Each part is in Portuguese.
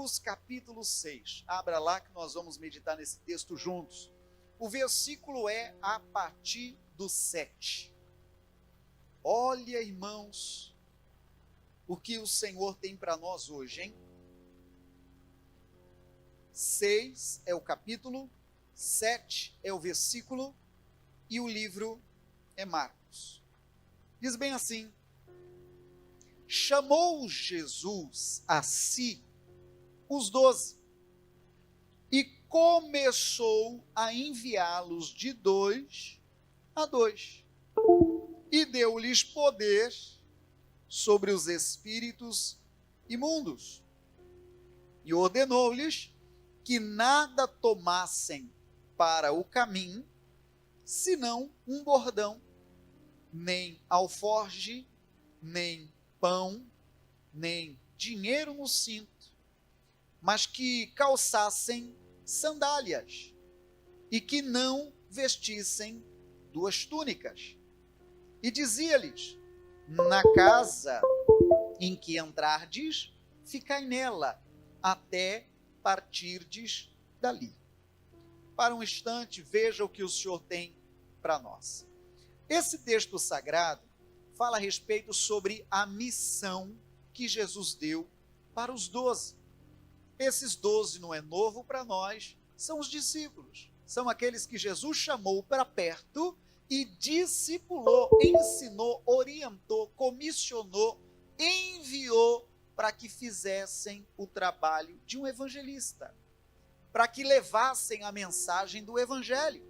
Marcos capítulo 6. Abra lá que nós vamos meditar nesse texto juntos. O versículo é a partir do 7. Olha, irmãos, o que o Senhor tem para nós hoje, hein? 6 é o capítulo, 7 é o versículo e o livro é Marcos. Diz bem assim: chamou Jesus a si os 12 e começou a enviá-los de 2 a 2 e deu-lhes poder sobre os espíritos imundos e ordenou-lhes que nada tomassem para o caminho, senão um bordão, nem alforge, nem pão, nem dinheiro no cinto, mas que calçassem sandálias e que não vestissem 2 túnicas. E dizia-lhes: na casa em que entrardes, ficai nela, até partirdes dali. Para um instante, veja o que o Senhor tem para nós. Esse texto sagrado fala a respeito sobre a missão que Jesus deu para os 12. Esses 12 não é novo para nós, são os discípulos. São aqueles que Jesus chamou para perto e discipulou, ensinou, orientou, comissionou, enviou para que fizessem o trabalho de um evangelista, para que levassem a mensagem do evangelho.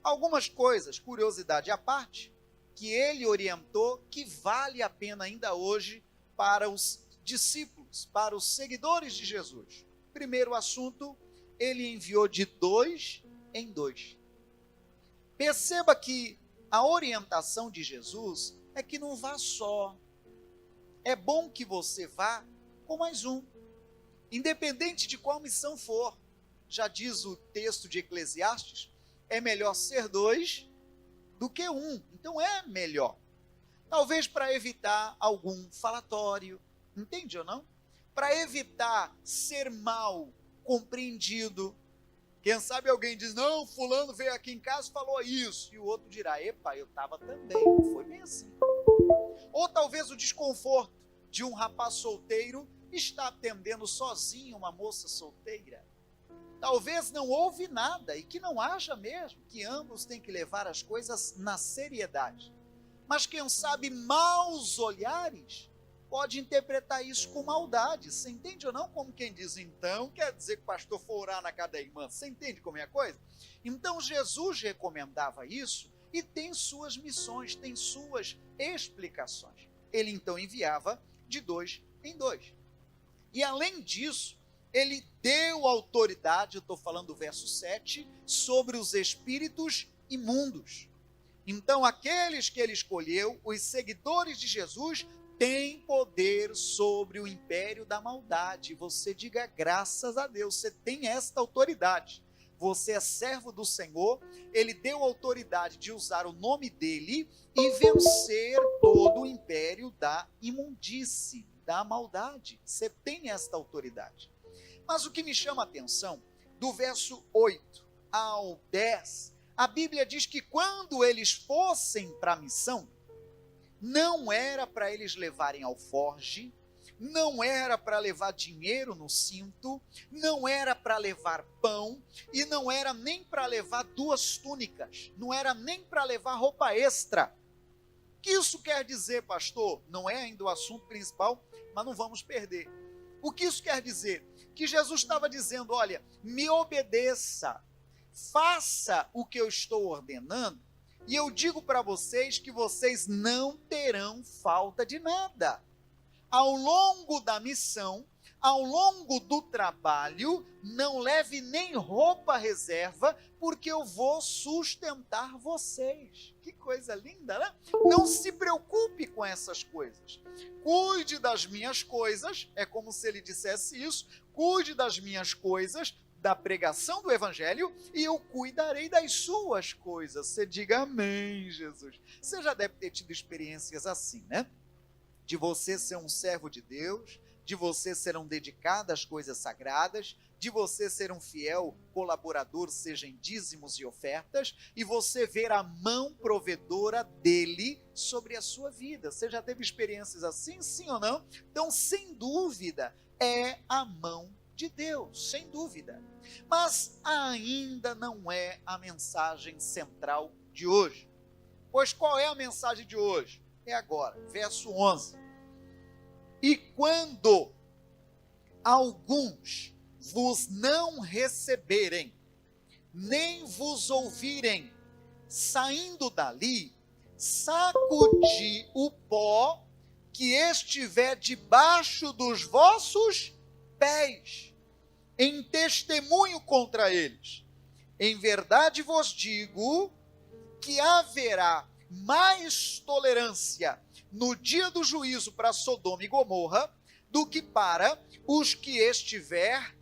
Algumas coisas, curiosidade à parte, que ele orientou, que vale a pena ainda hoje para os discípulos, para os seguidores de Jesus. Primeiro assunto, ele enviou de 2 em 2. Perceba que a orientação de Jesus é que não vá só. É bom que você vá com mais um, independente de qual missão for. Já diz o texto de Eclesiastes, é melhor ser 2 do que 1. Então é melhor. Talvez para evitar algum falatório, entende ou não? Para evitar ser mal compreendido. Quem sabe alguém diz: não, fulano veio aqui em casa e falou isso. E o outro dirá: epa, eu estava também. Não foi bem assim. Ou talvez o desconforto de um rapaz solteiro estar atendendo sozinho uma moça solteira. Talvez não houve nada e que não haja mesmo, que ambos têm que levar as coisas na seriedade. Mas quem sabe maus olhares pode interpretar isso com maldade. Você entende ou não? Como quem diz: então quer dizer que o pastor for orar na casa da irmã. Você entende como é a coisa? Então Jesus recomendava isso e tem suas missões, tem suas explicações. Ele então enviava de 2 em 2. E além disso, ele deu autoridade, eu estou falando do verso 7, sobre os espíritos imundos. Então, aqueles que ele escolheu, os seguidores de Jesus, têm poder sobre o império da maldade. Você diga graças a Deus, você tem esta autoridade. Você é servo do Senhor, ele deu autoridade de usar o nome dele e vencer todo o império da imundície, da maldade. Você tem esta autoridade. Mas o que me chama a atenção, do verso 8 ao 10, a Bíblia diz que quando eles fossem para a missão, não era para eles levarem alforge, não era para levar dinheiro no cinto, não era para levar pão, e não era nem para levar 2 túnicas, não era nem para levar roupa extra. O que isso quer dizer, pastor? Não é ainda o assunto principal, mas não vamos perder. O que isso quer dizer? Que Jesus estava dizendo: olha, me obedeça, faça o que eu estou ordenando, e eu digo para vocês que vocês não terão falta de nada. Ao longo da missão, ao longo do trabalho, não leve nem roupa reserva, porque eu vou sustentar vocês. Que coisa linda, né? Não se preocupe com essas coisas. Cuide das minhas coisas, é como se ele dissesse isso, cuide das minhas coisas, da pregação do evangelho, e eu cuidarei das suas coisas. Você diga amém, Jesus. Você já deve ter tido experiências assim, né? De você ser um servo de Deus, de você ser um dedicado às coisas sagradas, de você ser um fiel colaborador, seja em dízimos e ofertas, e você ver a mão provedora dele sobre a sua vida. Você já teve experiências assim, sim ou não? Então, sem dúvida, é a mão de Deus, sem dúvida. Mas ainda não é a mensagem central de hoje. Pois qual é a mensagem de hoje? É agora, verso 11. E quando alguns vos não receberem, nem vos ouvirem, saindo dali, sacudi o pó que estiver debaixo dos vossos pés, em testemunho contra eles. Em verdade vos digo que haverá mais tolerância no dia do juízo para Sodoma e Gomorra do que para os que estiver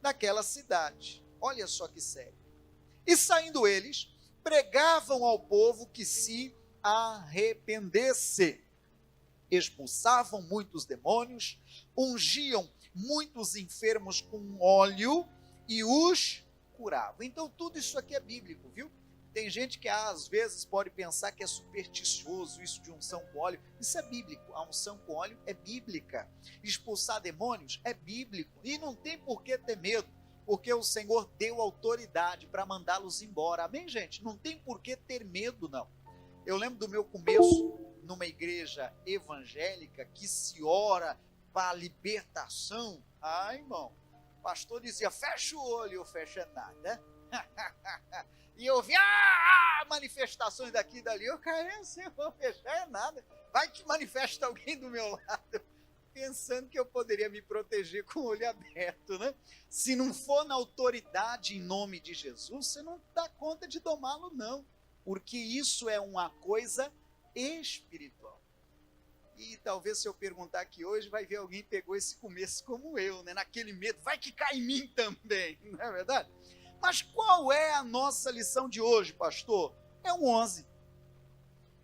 naquela cidade. Olha só que sério. E saindo eles, pregavam ao povo que se arrependesse. Expulsavam muitos demônios, ungiam muitos enfermos com óleo e os curavam. Então tudo isso aqui é bíblico, viu? Tem gente que às vezes pode pensar que é supersticioso isso de unção com óleo. Isso é bíblico. A unção com óleo é bíblica. Expulsar demônios é bíblico. E não tem por que ter medo, porque o Senhor deu autoridade para mandá-los embora. Amém, gente? Não tem por que ter medo, não. Eu lembro do meu começo numa igreja evangélica que se ora para a libertação. Ai, irmão, o pastor dizia, fecha o olho, eu fecho nada. E eu vi manifestações daqui e dali. Eu, cara, assim, eu vou fechar nada. Vai que manifesta alguém do meu lado, pensando que eu poderia me proteger com o olho aberto, né? Se não for na autoridade em nome de Jesus, você não dá conta de domá-lo, não. Porque isso é uma coisa espiritual. E talvez se eu perguntar aqui hoje, vai ver alguém que pegou esse começo como eu, né? Naquele medo, vai que cai em mim também, não é verdade? Mas qual é a nossa lição de hoje, pastor? É o 11.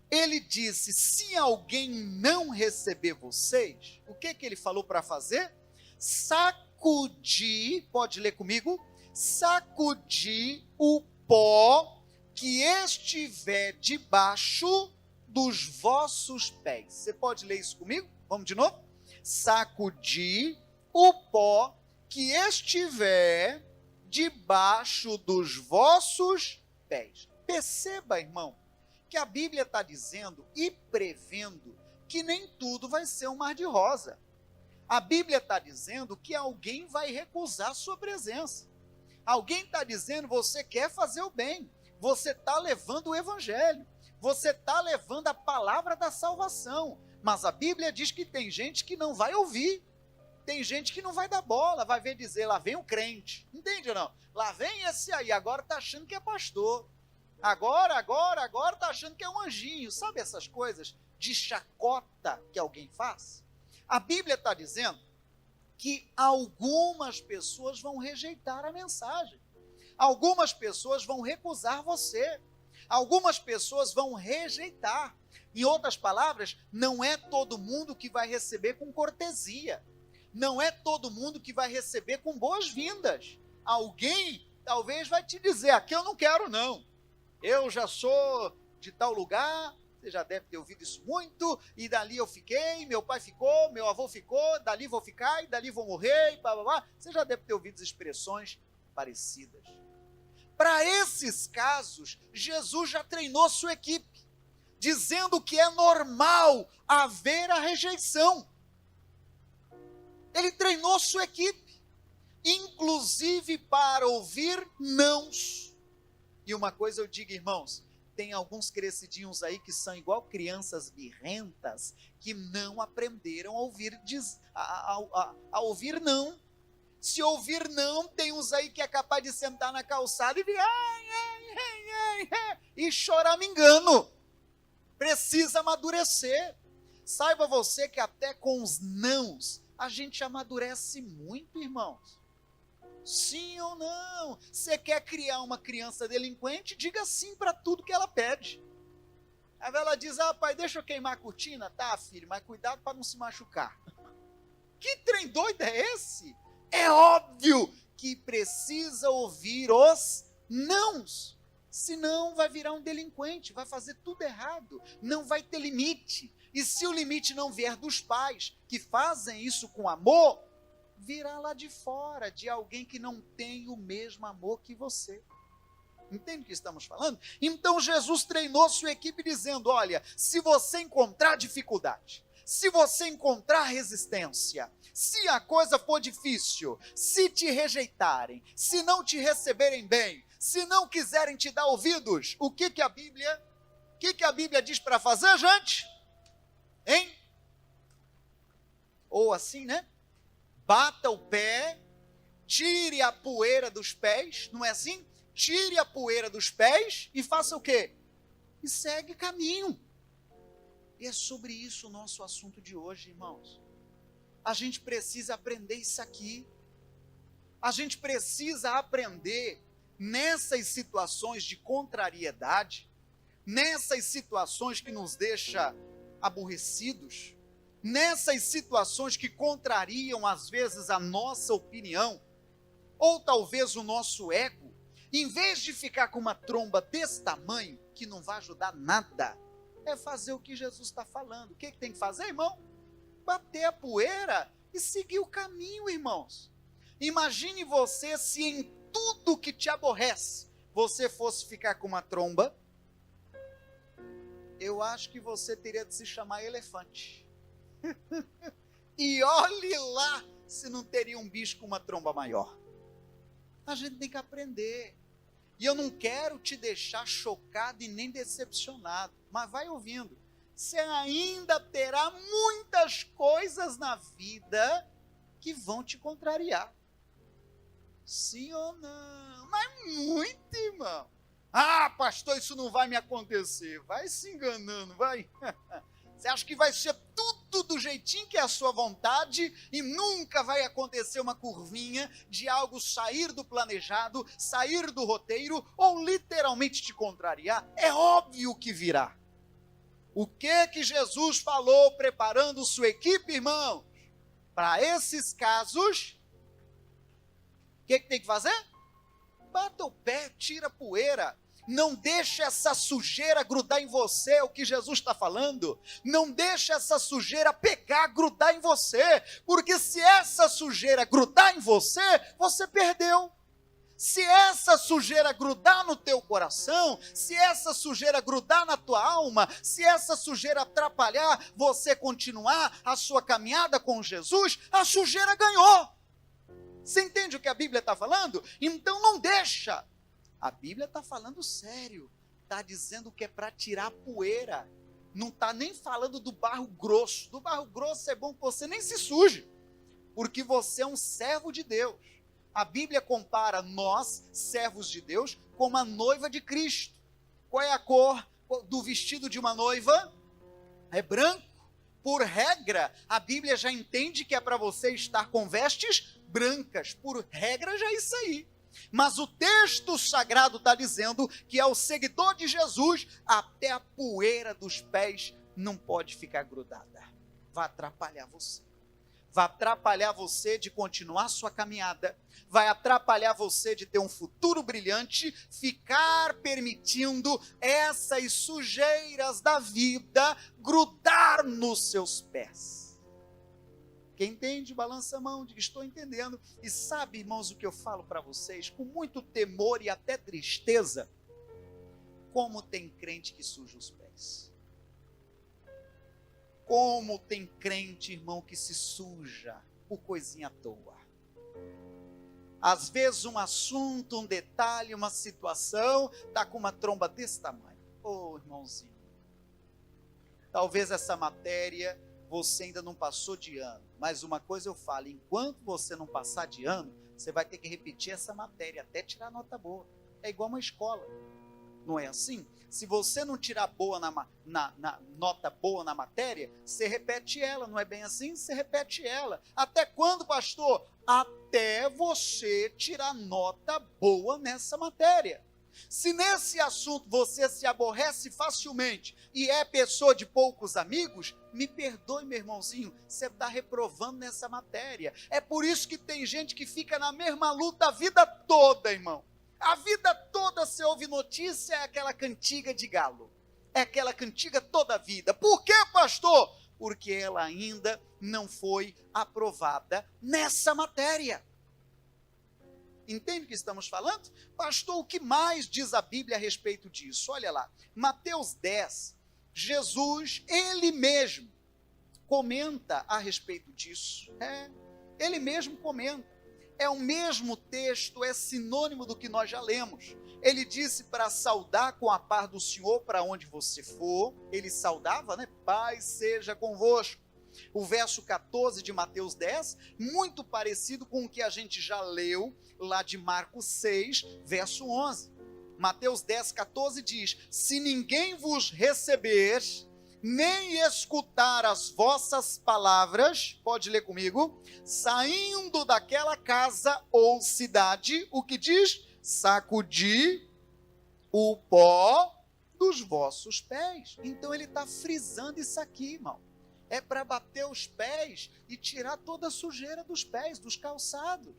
Ele disse, se alguém não receber vocês, o que ele falou para fazer? Sacudir, pode ler comigo? Sacudir o pó que estiver debaixo dos vossos pés. Você pode ler isso comigo? Vamos de novo? Sacudir o pó que estiver debaixo dos vossos pés. Perceba, irmão, que a Bíblia está dizendo e prevendo que nem tudo vai ser um mar de rosa. A Bíblia está dizendo que alguém vai recusar a sua presença. Alguém está dizendo, você quer fazer o bem, você está levando o evangelho, você está levando a palavra da salvação, mas a Bíblia diz que tem gente que não vai ouvir. Tem gente que não vai dar bola, vai ver dizer, lá vem o crente, entende ou não? Lá vem esse aí, agora está achando que é pastor, agora está achando que é um anjinho, sabe essas coisas de chacota que alguém faz? A Bíblia está dizendo que algumas pessoas vão rejeitar a mensagem, algumas pessoas vão recusar você, algumas pessoas vão rejeitar, em outras palavras, não é todo mundo que vai receber com cortesia, não é todo mundo que vai receber com boas-vindas. Alguém talvez vai te dizer, aqui eu não quero não, eu já sou de tal lugar, você já deve ter ouvido isso muito, e dali eu fiquei, meu pai ficou, meu avô ficou, dali vou ficar, e dali vou morrer, e blá, blá, blá. Você já deve ter ouvido expressões parecidas. Para esses casos, Jesus já treinou sua equipe, dizendo que é normal haver a rejeição. Ele treinou sua equipe, inclusive para ouvir nãos. E uma coisa eu digo, irmãos, tem alguns crescidinhos aí que são igual crianças birrentas, que não aprenderam a ouvir, a ouvir não. Se ouvir não, tem uns aí que é capaz de sentar na calçada e vir, e chorar me engano. Precisa amadurecer. Saiba você que até com os nãos, a gente amadurece muito, irmãos. Sim ou não? Você quer criar uma criança delinquente? Diga sim para tudo que ela pede. Aí ela diz, pai, deixa eu queimar a cortina. Tá, filho, mas cuidado para não se machucar. Que trem doido é esse? É óbvio que precisa ouvir os nãos. Senão vai virar um delinquente, vai fazer tudo errado, não vai ter limite. E se o limite não vier dos pais, que fazem isso com amor, virá lá de fora, de alguém que não tem o mesmo amor que você. Entende o que estamos falando? Então Jesus treinou sua equipe dizendo, olha, se você encontrar dificuldade, se você encontrar resistência, se a coisa for difícil, se te rejeitarem, se não te receberem bem, se não quiserem te dar ouvidos, o que a Bíblia diz para fazer, gente? Hein? Ou assim, né? Bata o pé, tire a poeira dos pés, não é assim? Tire a poeira dos pés e faça o quê? E segue caminho. E é sobre isso o nosso assunto de hoje, irmãos. A gente precisa aprender isso aqui. A gente precisa aprender nessas situações de contrariedade, nessas situações que nos deixam aborrecidos, nessas situações que contrariam às vezes a nossa opinião, ou talvez o nosso ego, em vez de ficar com uma tromba desse tamanho, que não vai ajudar nada, é fazer o que Jesus está falando. O que tem que fazer, irmão? Bater a poeira e seguir o caminho, irmãos. Imagine você se em tudo que te aborrece, você fosse ficar com uma tromba, eu acho que você teria de se chamar elefante. E olhe lá se não teria um bicho com uma tromba maior. A gente tem que aprender. E eu não quero te deixar chocado e nem decepcionado, mas vai ouvindo. Você ainda terá muitas coisas na vida que vão te contrariar. Sim ou não? Mas muito, irmão. Ah, pastor, isso não vai me acontecer. Vai se enganando, vai. Você acha que vai ser tudo do jeitinho que é a sua vontade e nunca vai acontecer uma curvinha de algo sair do planejado, sair do roteiro ou literalmente te contrariar? É óbvio que virá. O que Jesus falou preparando sua equipe, irmãos? Para esses casos, o que tem que fazer? Bata o pé, tira a poeira. Não deixe essa sujeira grudar em você, é o que Jesus está falando. Não deixe essa sujeira pegar, grudar em você. Porque se essa sujeira grudar em você, você perdeu. Se essa sujeira grudar no teu coração, se essa sujeira grudar na tua alma, se essa sujeira atrapalhar você continuar a sua caminhada com Jesus, a sujeira ganhou. Você entende o que a Bíblia está falando? Então não deixa. A Bíblia está falando sério. Está dizendo que é para tirar a poeira. Não está nem falando do barro grosso. Do barro grosso é bom que você nem se suje, porque você é um servo de Deus. A Bíblia compara nós, servos de Deus, como a noiva de Cristo. Qual é a cor do vestido de uma noiva? É branco. Por regra, a Bíblia já entende que é para você estar com vestes brancas. Por regra, já é isso aí. Mas o texto sagrado está dizendo que ao seguidor de Jesus, até a poeira dos pés não pode ficar grudada. Vai atrapalhar você. Vai atrapalhar você de continuar sua caminhada, vai atrapalhar você de ter um futuro brilhante, ficar permitindo essas sujeiras da vida grudar nos seus pés. Quem entende, balança a mão, diga, estou entendendo. E sabe, irmãos, o que eu falo para vocês, com muito temor e até tristeza, como tem crente que suja os pés. Como tem crente, irmão, que se suja por coisinha à toa. Às vezes um assunto, um detalhe, uma situação, está com uma tromba desse tamanho. Ô, irmãozinho, talvez essa matéria você ainda não passou de ano, mas uma coisa eu falo, enquanto você não passar de ano, você vai ter que repetir essa matéria até tirar nota boa. É igual uma escola. Não é assim? Se você não tirar boa nota boa na matéria, você repete ela, não é bem assim? Você repete ela. Até quando, pastor? Até você tirar nota boa nessa matéria. Se nesse assunto você se aborrece facilmente e é pessoa de poucos amigos, me perdoe, meu irmãozinho, você está reprovando nessa matéria. É por isso que tem gente que fica na mesma luta a vida toda, irmão. A vida toda você ouve notícia, é aquela cantiga de galo. É aquela cantiga toda a vida. Por quê, pastor? Porque ela ainda não foi aprovada nessa matéria. Entende o que estamos falando? Pastor, o que mais diz a Bíblia a respeito disso? Olha lá, Mateus 10, Jesus, ele mesmo, comenta a respeito disso. Ele mesmo comenta. É o mesmo texto, é sinônimo do que nós já lemos. Ele disse para saudar com a paz do Senhor para onde você for. Ele saudava, né? Paz seja convosco. O verso 14 de Mateus 10, muito parecido com o que a gente já leu lá de Marcos 6, verso 11. Mateus 10, 14 diz: se ninguém vos receber, nem escutar as vossas palavras, pode ler comigo, saindo daquela casa ou cidade, o que diz? Sacudi o pó dos vossos pés. Então ele está frisando isso aqui, irmão. É para bater os pés e tirar toda a sujeira dos pés, dos calçados.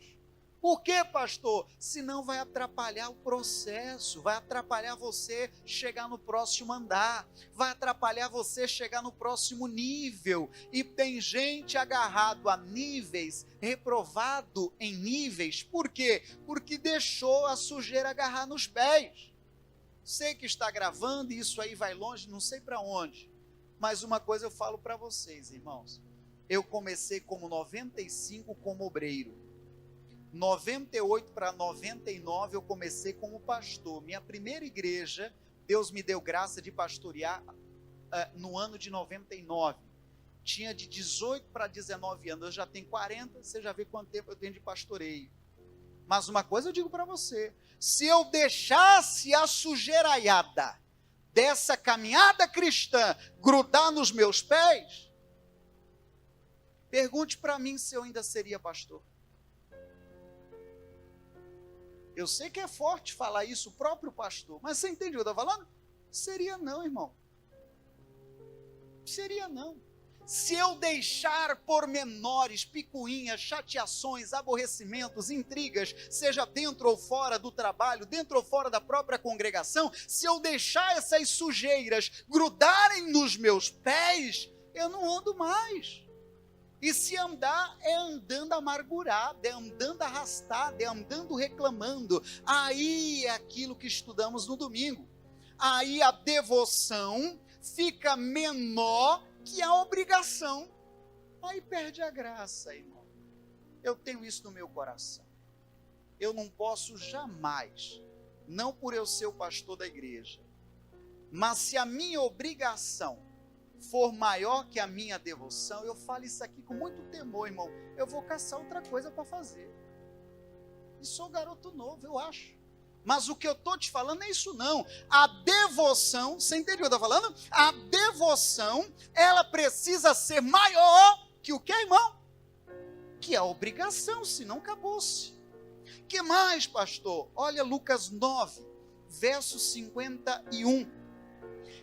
Por quê, pastor? Senão vai atrapalhar o processo, vai atrapalhar você chegar no próximo andar, vai atrapalhar você chegar no próximo nível. E tem gente agarrado a níveis, reprovado em níveis. Por quê? Porque deixou a sujeira agarrar nos pés. Sei que está gravando e isso aí vai longe, não sei para onde. Mas uma coisa eu falo para vocês, irmãos. Eu comecei como 95 como obreiro. 98 para 99 eu comecei como pastor. Minha primeira igreja, Deus me deu graça de pastorear no ano de 99. Tinha de 18 para 19 anos. Eu já tenho 40, você já vê quanto tempo eu tenho de pastoreio. Mas uma coisa eu digo para você. Se eu deixasse a sujeiraiada dessa caminhada cristã grudar nos meus pés, pergunte para mim se eu ainda seria pastor. Eu sei que é forte falar isso, o próprio pastor, mas você entende o que eu estou falando? Seria não, irmão. Seria não. Se eu deixar pormenores, picuinhas, chateações, aborrecimentos, intrigas, seja dentro ou fora do trabalho, dentro ou fora da própria congregação, se eu deixar essas sujeiras grudarem nos meus pés, eu não ando mais. E se andar, é andando amargurado, é andando arrastado, é andando reclamando. Aí é aquilo que estudamos no domingo. Aí a devoção fica menor que a obrigação. Aí perde a graça, irmão. Eu tenho isso no meu coração. Eu não posso jamais, não por eu ser o pastor da igreja, mas se a minha obrigação for maior que a minha devoção, eu falo isso aqui com muito temor, irmão, eu vou caçar outra coisa para fazer. E sou garoto novo, eu acho. Mas o que eu estou te falando é isso não. A devoção, você entendeu o que eu estou falando? A devoção, ela precisa ser maior que o que, irmão? Que a obrigação, senão acabou-se. O que mais, pastor? Olha Lucas 9, verso 51.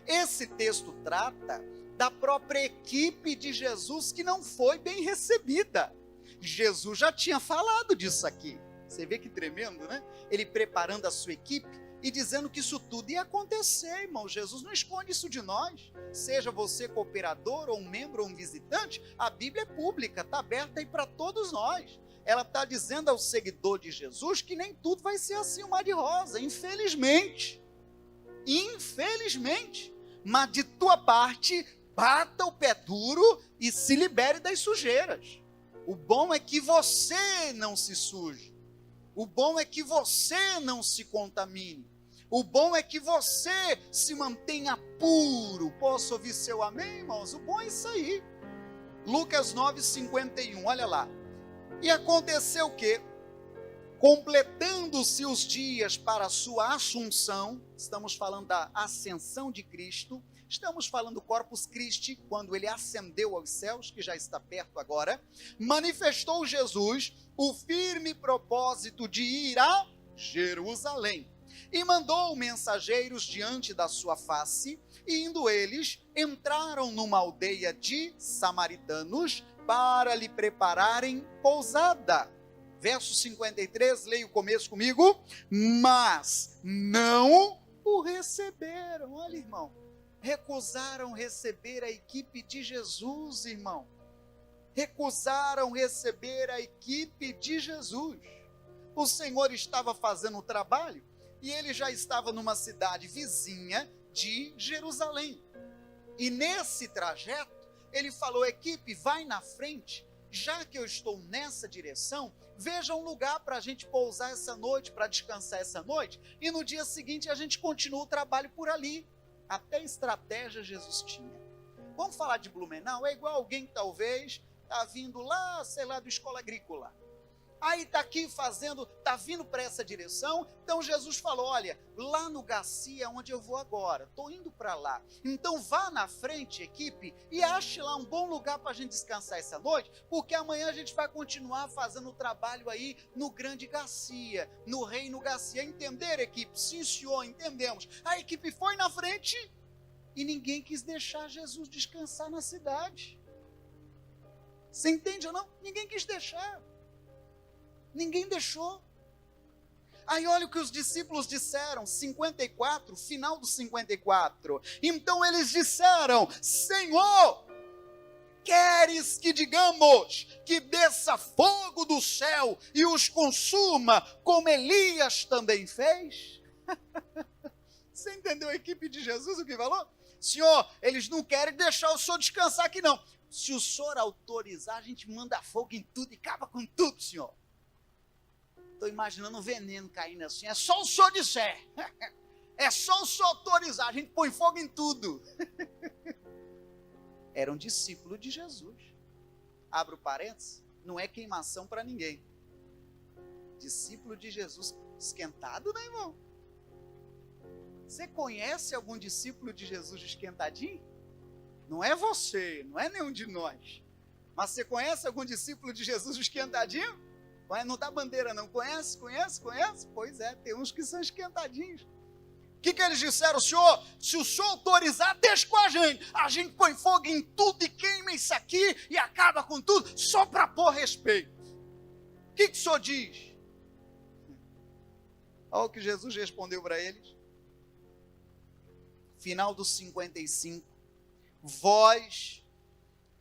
Esse texto trata da própria equipe de Jesus que não foi bem recebida. Jesus já tinha falado disso aqui. Você vê que tremendo, né? Ele preparando a sua equipe e dizendo que isso tudo ia acontecer, irmão. Jesus não esconde isso de nós. Seja você cooperador, ou um membro, ou um visitante, a Bíblia é pública, está aberta aí para todos nós. Ela está dizendo ao seguidor de Jesus que nem tudo vai ser assim um mar de rosa, infelizmente. Infelizmente. Mas de tua parte, bata o pé duro e se libere das sujeiras. O bom é que você não se suje. O bom é que você não se contamine. O bom é que você se mantenha puro. Posso ouvir seu amém, irmãos? O bom é isso aí. Lucas 9, 51, olha lá. E aconteceu o quê? Completando-se os dias para a sua assunção, estamos falando da ascensão de Cristo, estamos falando do Corpus Christi, quando ele ascendeu aos céus, que já está perto agora, manifestou Jesus o firme propósito de ir a Jerusalém, E mandou mensageiros diante da sua face, e indo eles, entraram numa aldeia de samaritanos, para lhe prepararem pousada. Verso 53, leia o começo comigo. Mas não o receberam. Olha, irmão, recusaram receber a equipe de Jesus, irmão. Recusaram receber a equipe de Jesus. O Senhor estava fazendo o trabalho e ele já estava numa cidade vizinha de Jerusalém. E nesse trajeto, ele falou: equipe, vai na frente, já que eu estou nessa direção, veja um lugar para a gente pousar essa noite, para descansar essa noite, e no dia seguinte a gente continua o trabalho por ali. Até estratégia Jesus tinha. Vamos falar de Blumenau? É igual alguém que talvez está vindo lá, sei lá, do escola agrícola. Aí está aqui fazendo, está vindo para essa direção, então Jesus falou: olha, lá no Garcia, onde eu vou agora, estou indo para lá, então vá na frente, equipe, e ache lá um bom lugar para a gente descansar essa noite, porque amanhã a gente vai continuar fazendo o trabalho aí no Grande Garcia, no Reino Garcia. Entender, equipe? Sim, senhor, entendemos. A equipe foi na frente e ninguém quis deixar Jesus descansar na cidade. Você entende ou não? Ninguém quis deixar. Ninguém deixou. Aí olha o que os discípulos disseram, 54, final do 54. Então eles disseram: Senhor, queres que digamos que desça fogo do céu e os consuma, como Elias também fez? Você entendeu a equipe de Jesus o que falou? Senhor, eles não querem deixar o Senhor descansar aqui não. Se o Senhor autorizar, a gente manda fogo em tudo e acaba com tudo, Senhor. Estou imaginando um veneno caindo assim. É só o Senhor disser. É só o Senhor autorizar. A gente põe fogo em tudo. Era um discípulo de Jesus. Abro parênteses. Não é queimação para ninguém. Discípulo de Jesus esquentado, né, irmão? Você conhece algum discípulo de Jesus esquentadinho? Não é você, não é nenhum de nós. Mas você conhece algum discípulo de Jesus esquentadinho? Não dá bandeira não, conhece? Pois é, tem uns que são esquentadinhos. O que eles disseram? Senhor, se o Senhor autorizar, deixa com a gente põe fogo em tudo e queima isso aqui e acaba com tudo, só para pôr respeito. O que o Senhor diz? Olha o que Jesus respondeu para eles. Final do 55. Vós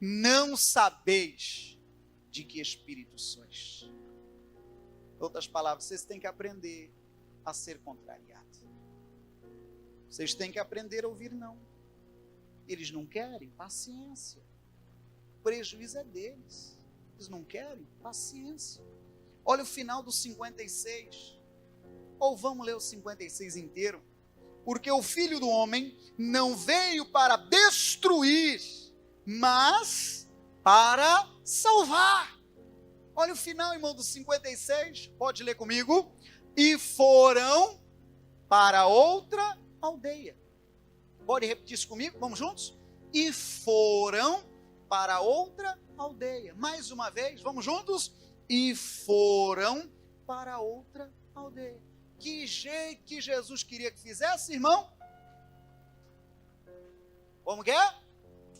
não sabeis de que espírito sois. Em outras palavras, vocês têm que aprender a ser contrariados. Vocês têm que aprender a ouvir não. Eles não querem? Paciência. O prejuízo é deles. Eles não querem? Paciência. Olha o final do 56. Ou vamos ler o 56 inteiro. Porque o Filho do Homem não veio para destruir, mas para salvar. Olha o final, irmão, do 56, pode ler comigo. E foram para outra aldeia. Pode repetir isso comigo? Vamos juntos? E foram para outra aldeia. Mais uma vez, vamos juntos? E foram para outra aldeia. Que jeito que Jesus queria que fizesse, irmão? Como que é?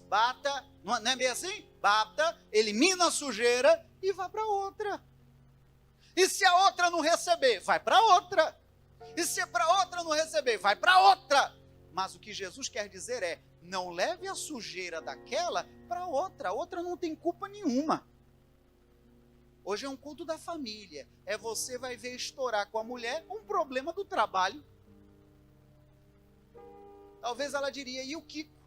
Bata, não é bem assim? Bata, elimina a sujeira e vai para outra. E se a outra não receber, vai para outra. E se para outra não receber, vai para outra. Mas o que Jesus quer dizer é: não leve a sujeira daquela para outra. A outra não tem culpa nenhuma. Hoje é um culto da família. É você vai ver estourar com a mulher um problema do trabalho. Talvez ela diria: e o Kiko?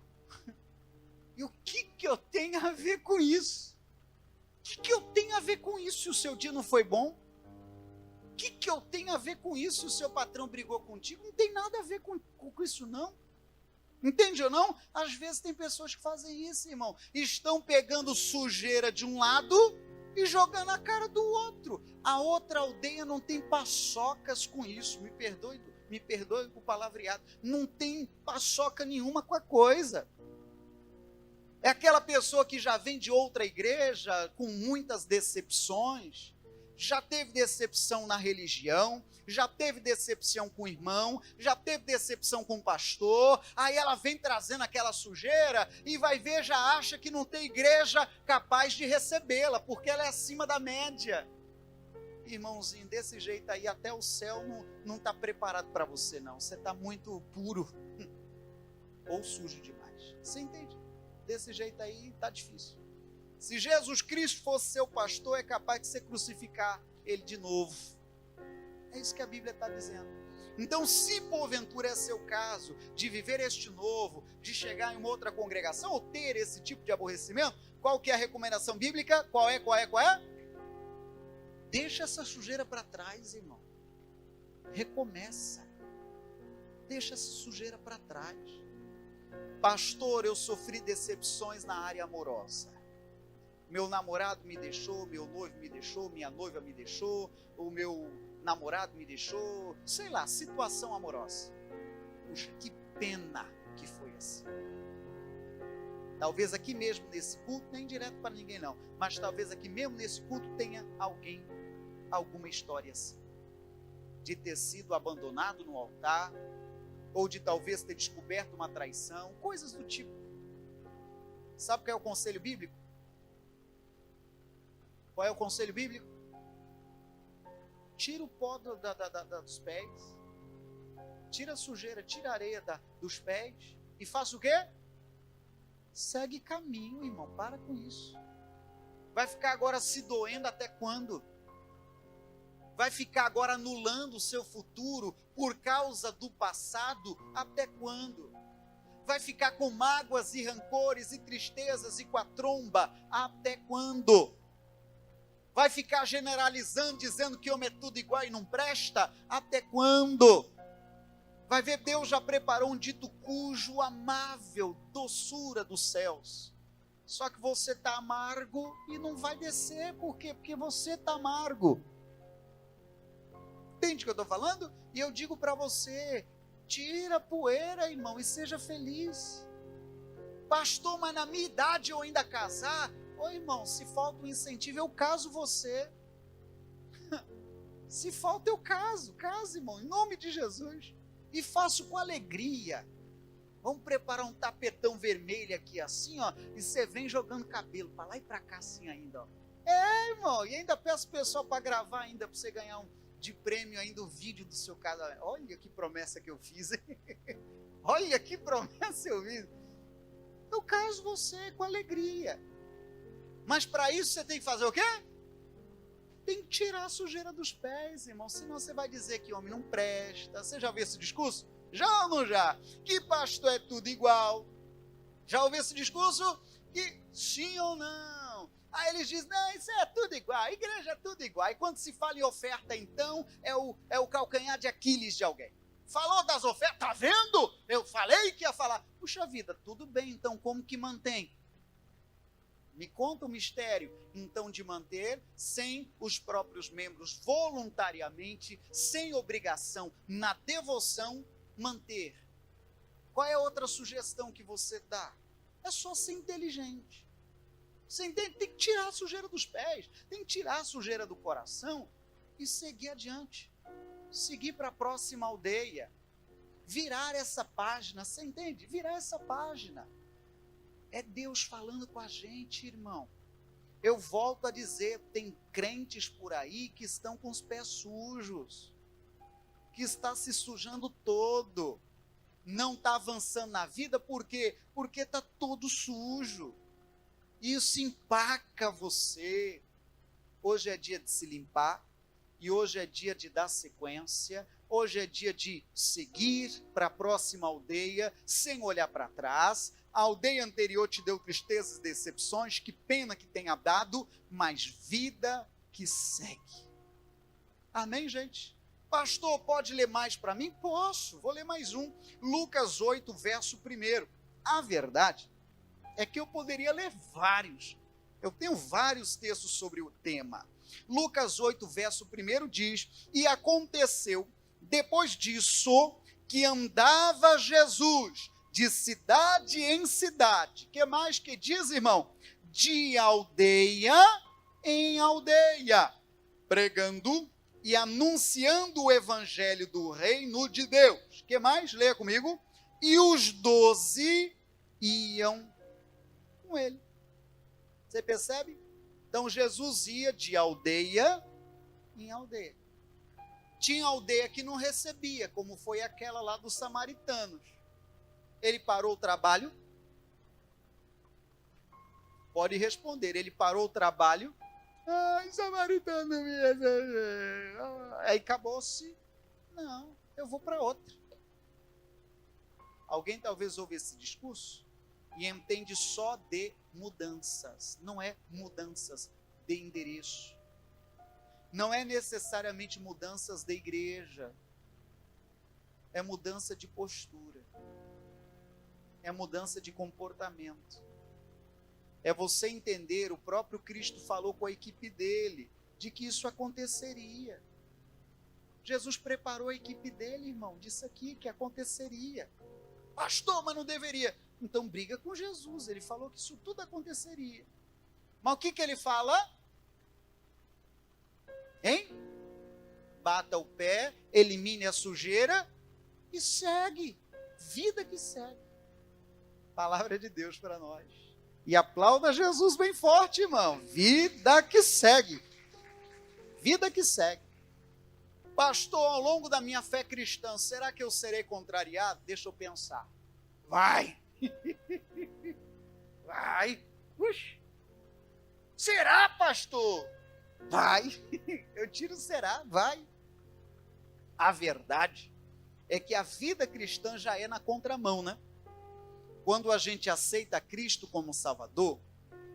E o que eu tenho a ver com isso? O que eu tenho a ver com isso se o seu dia não foi bom? O que eu tenho a ver com isso se o seu patrão brigou contigo? Não tem nada a ver com isso não. Entende ou não? Às vezes tem pessoas que fazem isso, irmão. Estão pegando sujeira de um lado e jogando na cara do outro. A outra aldeia não tem paçocas com isso. Me perdoe o palavreado. Não tem paçoca nenhuma com a coisa. É aquela pessoa que já vem de outra igreja com muitas decepções, já teve decepção na religião, já teve decepção com o irmão, já teve decepção com o pastor, aí ela vem trazendo aquela sujeira e vai ver, já acha que não tem igreja capaz de recebê-la, porque ela é acima da média. Irmãozinho, desse jeito aí, até o céu não está preparado para você não, você está muito puro, ou sujo demais, você entende? Desse jeito aí está difícil. Se Jesus Cristo fosse seu pastor, é capaz de você crucificar ele de novo. É isso que a Bíblia está dizendo. Então, se porventura é seu caso, de viver este novo, de chegar em uma outra congregação, ou ter esse tipo de aborrecimento, qual que é a recomendação bíblica? Qual é? Deixa essa sujeira para trás, irmão. Recomeça. Deixa essa sujeira para trás. Pastor, eu sofri decepções na área amorosa. Meu namorado me deixou, meu noivo me deixou, minha noiva me deixou, o meu namorado me deixou, sei lá, situação amorosa. Puxa, que pena que foi assim. Talvez aqui mesmo nesse culto, nem direto para ninguém não, mas talvez aqui mesmo nesse culto tenha alguém, alguma história assim, de ter sido abandonado no altar, ou de talvez ter descoberto uma traição, coisas do tipo. Sabe qual é o conselho bíblico? Qual é o conselho bíblico? Tira o pó dos pés, tira a sujeira, tira a areia dos pés e faça o quê? Segue caminho, irmão, para com isso. Vai ficar agora se doendo até quando? Vai ficar agora anulando o seu futuro por causa do passado até quando? Vai ficar com mágoas e rancores e tristezas e com a tromba até quando? Vai ficar generalizando, dizendo que homem é tudo igual e não presta? Até quando? Vai ver, Deus já preparou um dito cujo amável doçura dos céus. Só que você está amargo e não vai descer. Por quê? Porque você está amargo. Entende o que eu estou falando? E eu digo para você, tira a poeira, irmão, e seja feliz. Pastor, mas na minha idade eu ainda casar? Ô irmão, se falta um incentivo, eu caso você. Se falta, eu caso. Case, irmão, em nome de Jesus. E faço com alegria. Vamos preparar um tapetão vermelho aqui assim, ó. E você vem jogando cabelo para lá e para cá assim ainda, ó. É, irmão, e ainda peço o pessoal para gravar ainda, para você ganhar de prêmio ainda o vídeo do seu casamento. Olha que promessa que eu fiz. Olha que promessa eu fiz. Eu caso você com alegria. Mas para isso você tem que fazer o quê? Tem que tirar a sujeira dos pés, irmão. Senão você vai dizer que homem não presta. Você já ouviu esse discurso? Já ou não já? Que pastor é tudo igual. Já ouviu esse discurso? Que sim ou não? Aí eles dizem, não, isso é tudo igual. A igreja é tudo igual. E quando se fala em oferta, então, é o calcanhar de Aquiles de alguém. Falou das ofertas, tá vendo? Eu falei que ia falar. Puxa vida, tudo bem, então como que mantém? Me conta o mistério, então, de manter sem os próprios membros, voluntariamente, sem obrigação, na devoção, manter. Qual é a outra sugestão que você dá? É só ser inteligente. Você entende? Tem que tirar a sujeira dos pés, tem que tirar a sujeira do coração e seguir adiante. Seguir para a próxima aldeia. Virar essa página, você entende? Virar essa página. É Deus falando com a gente, irmão. Eu volto a dizer, tem crentes por aí que estão com os pés sujos, que está se sujando todo, não está avançando na vida, por quê? Porque está todo sujo. Isso empaca você. Hoje é dia de se limpar, e hoje é dia de dar sequência, hoje é dia de seguir para a próxima aldeia, sem olhar para trás. A aldeia anterior te deu tristezas e decepções, que pena que tenha dado, mas vida que segue. Amém, gente? Pastor, pode ler mais para mim? Posso, vou ler mais um. Lucas 8, verso 1. A verdade é que eu poderia ler vários. Eu tenho vários textos sobre o tema. Lucas 8, verso 1 diz, e aconteceu, depois disso, que andava Jesus de cidade em cidade. Que mais que diz, irmão? De aldeia em aldeia, pregando e anunciando o evangelho do reino de Deus. O que mais? Leia comigo. E os 12 iam com ele. Você percebe? Então Jesus ia de aldeia em aldeia. Tinha aldeia que não recebia, como foi aquela lá dos samaritanos. Ele parou o trabalho? Pode responder, ele parou o trabalho? Ai, samaritano não me recebeu. Aí acabou-se. Não, eu vou para outra. Alguém talvez ouve esse discurso e entende só de mudanças. Não é mudanças de endereço. Não é necessariamente mudanças de igreja. É mudança de postura. É mudança de comportamento. É você entender, o próprio Cristo falou com a equipe dele, de que isso aconteceria. Jesus preparou a equipe dele, irmão, disse aqui que aconteceria. Pastor, mas não deveria. Então briga com Jesus, ele falou que isso tudo aconteceria. Mas o que ele fala? Hein? Bata o pé, elimine a sujeira e segue. Vida que segue. Palavra de Deus para nós. E aplauda Jesus bem forte, irmão. Vida que segue. Vida que segue. Pastor, ao longo da minha fé cristã, será que eu serei contrariado? Deixa eu pensar. Vai. Vai. Ux. Será, pastor? Vai. Eu tiro será, vai. A verdade é que a vida cristã já é na contramão, né? Quando a gente aceita Cristo como Salvador,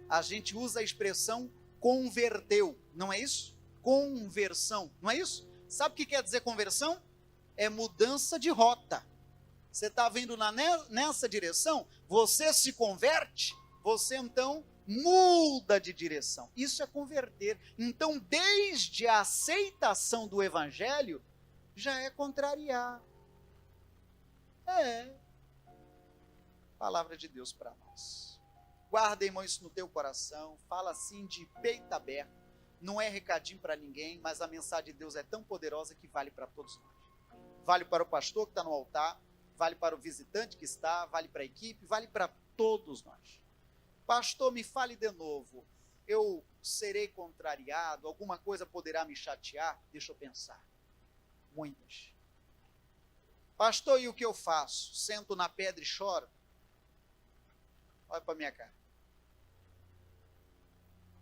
a gente usa a expressão converteu, não é isso? Conversão, não é isso? Sabe o que quer dizer conversão? É mudança de rota. Você está vindo nessa direção, você se converte, você então muda de direção. Isso é converter. Então, desde a aceitação do Evangelho, já é contrariar. Palavra de Deus para nós. Guarda, irmão, isso no teu coração. Fala assim de peito aberto. Não é recadinho para ninguém, mas a mensagem de Deus é tão poderosa que vale para todos nós. Vale para o pastor que está no altar, vale para o visitante que está, vale para a equipe, vale para todos nós. Pastor, me fale de novo. Eu serei contrariado? Alguma coisa poderá me chatear? Deixa eu pensar. Muitas. Pastor, e o que eu faço? Sento na pedra e choro? Olha para a minha cara.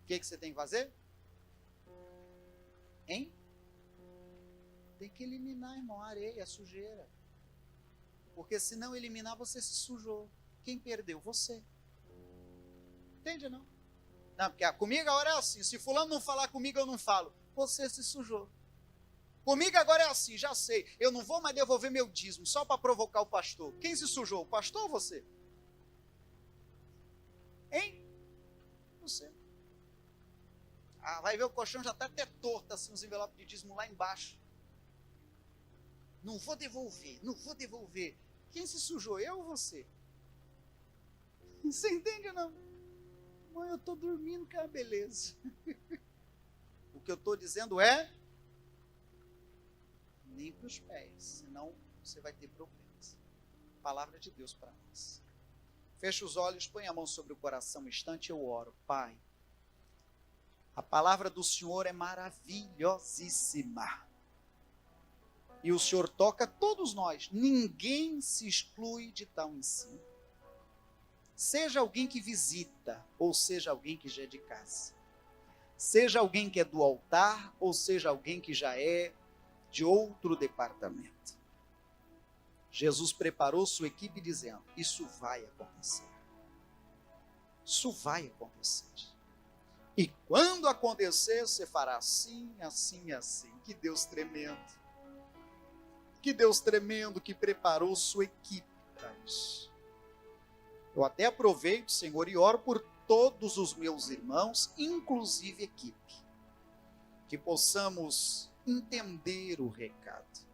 O que você tem que fazer? Hein? Tem que eliminar, irmão, a areia, a sujeira. Porque se não eliminar, você se sujou. Quem perdeu? Você. Entende, não? Não, porque comigo agora é assim. Se fulano não falar comigo, eu não falo. Você se sujou. Comigo agora é assim, já sei. Eu não vou mais devolver meu dízimo só para provocar o pastor. Quem se sujou? O pastor ou você? Hein? Você. Vai ver, o colchão já está até torto, assim, os envelopes de dízimo lá embaixo. Não vou devolver, não vou devolver. Quem se sujou, eu ou você? Você entende ou não? Mãe, eu estou dormindo, cara, beleza. O que eu estou dizendo é, limpe os pés, senão você vai ter problemas. Palavra de Deus para nós. Feche os olhos, põe a mão sobre o coração um instante, eu oro. Pai, a palavra do Senhor é maravilhosíssima. E o Senhor toca todos nós. Ninguém se exclui de tal ensino. Seja alguém que visita, ou seja alguém que já é de casa. Seja alguém que é do altar, ou seja alguém que já é de outro departamento. Jesus preparou sua equipe dizendo, isso vai acontecer. Isso vai acontecer. E quando acontecer, você fará assim, assim, assim. Que Deus tremendo. Que Deus tremendo que preparou sua equipe para isso. Eu até aproveito, Senhor, e oro por todos os meus irmãos, inclusive equipe. Que possamos entender o recado.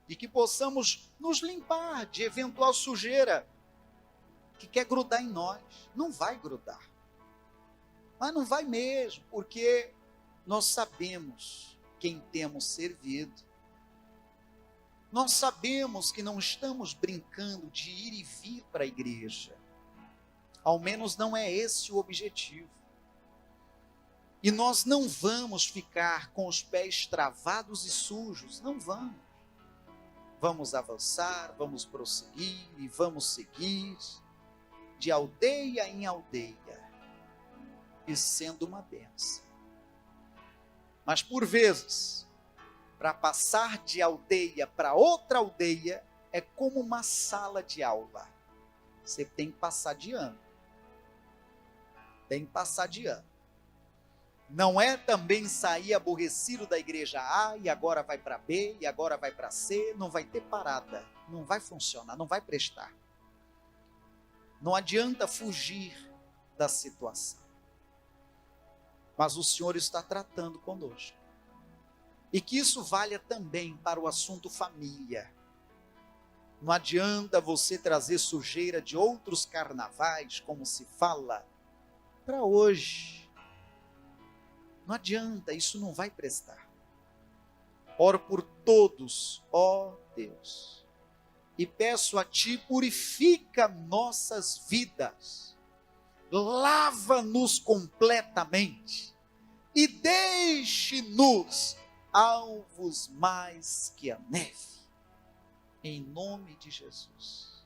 E que possamos nos limpar de eventual sujeira que quer grudar em nós. Não vai grudar. Mas não vai mesmo, porque nós sabemos quem temos servido. Nós sabemos que não estamos brincando de ir e vir para a igreja. Ao menos não é esse o objetivo. E nós não vamos ficar com os pés travados e sujos, não vamos. Vamos avançar, vamos prosseguir e vamos seguir de aldeia em aldeia, e sendo uma bênção. Mas por vezes, para passar de aldeia para outra aldeia, é como uma sala de aula. Você tem que passar de ano. Tem que passar de ano. Não é também sair aborrecido da igreja A e agora vai para B e agora vai para C, não vai ter parada, não vai funcionar, não vai prestar. Não adianta fugir da situação. Mas o Senhor está tratando conosco. E que isso valha também para o assunto família. Não adianta você trazer sujeira de outros carnavais, como se fala, para hoje. Não adianta, isso não vai prestar. Oro por todos, ó Deus, e peço a Ti, purifica nossas vidas, lava-nos completamente, e deixe-nos alvos mais que a neve, em nome de Jesus.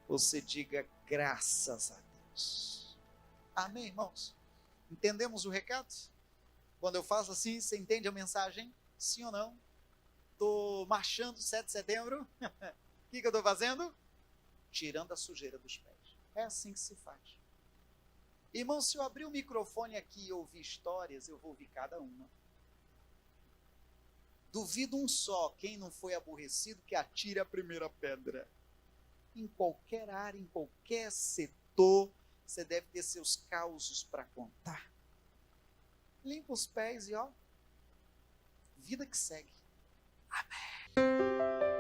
Você diga graças a Deus. Amém, irmãos? Entendemos o recado? Quando eu faço assim, você entende a mensagem? Sim ou não? Estou marchando 7 de setembro. O que eu estou fazendo? Tirando a sujeira dos pés. É assim que se faz. Irmão, se eu abrir o microfone aqui e ouvir histórias, eu vou ouvir cada uma. Duvido um só, quem não foi aborrecido, que atire a primeira pedra. Em qualquer área, em qualquer setor, você deve ter seus causos para contar. Limpa os pés e ó, vida que segue. Amém.